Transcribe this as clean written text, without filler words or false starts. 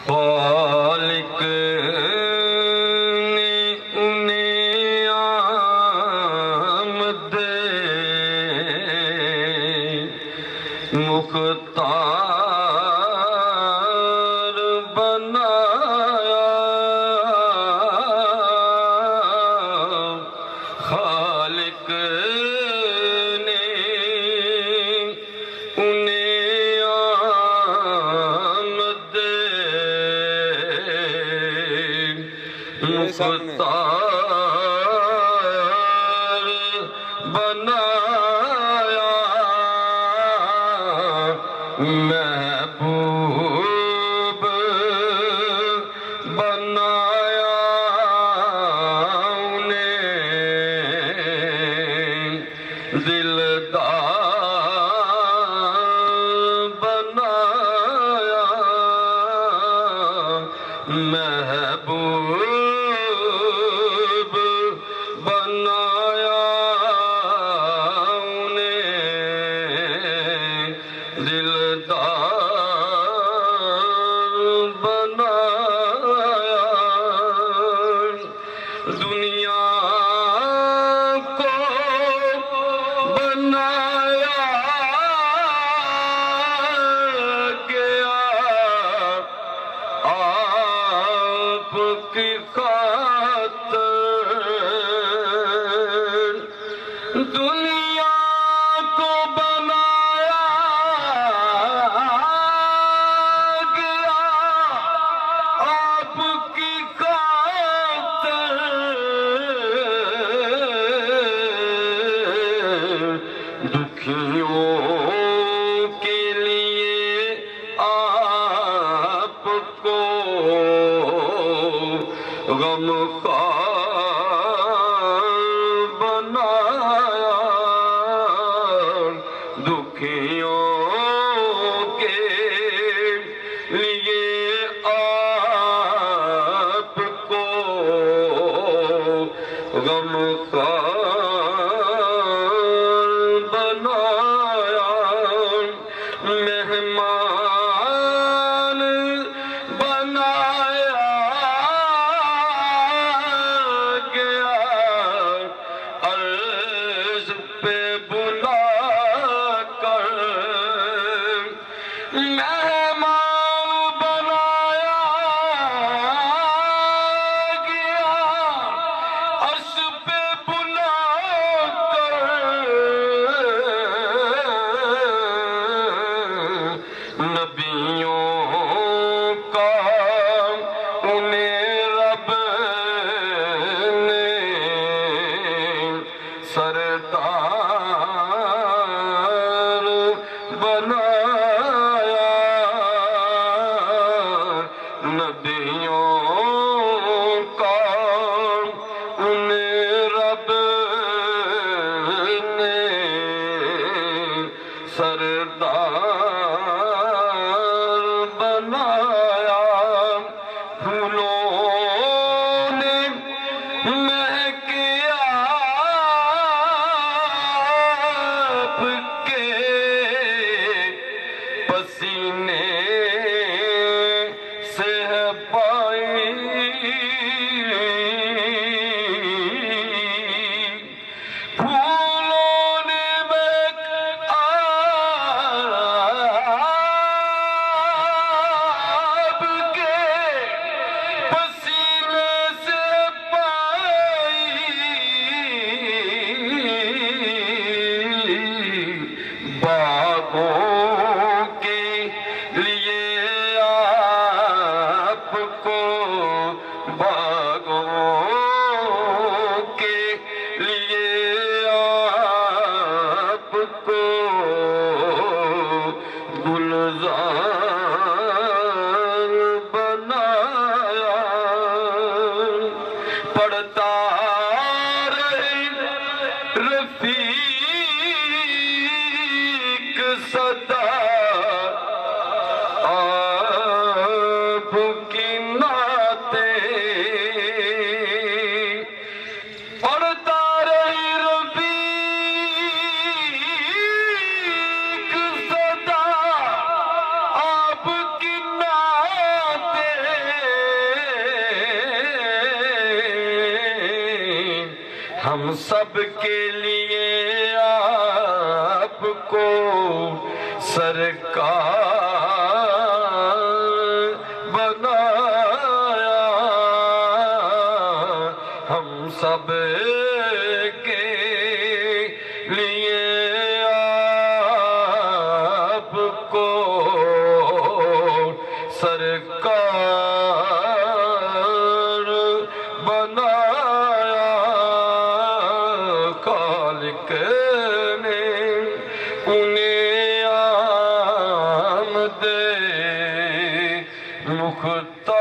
خالق نے انہیں آمد مختار بنایا، خالق نے انہیں آمد مختار بنایا، محبوب بنایا انہیں، دلدار بنایا، محبوب بنایا انہیں، دلدار بنایا، دنیا کو بنایا گیا آپ کی خاطر، دنیا کو بنایا گیا آپ کی خاطر، دکھیوں کے لیے آپ کو غمخوار بنایا، دکھیوں کے لیے آپ کو غمخوار بنایا، مہمان بنایا گیا عرض پہ بلا کر، مہمان بنایا گیا عرض پہ بلا کر، نبیوں کا انہیں رب نے سردار بنایا، نبیوں کا انہیں رب نے سردار بنایا، پھولوں نے مہکے آپ کے پسینے سے ہے پائی، پھولوں نے مہک ہم سب کے لیے آپ کو سرکار بنایا، ہم سب کے لیے آپ کو سرکار بنایا، خالق نے انہیں آمد مختار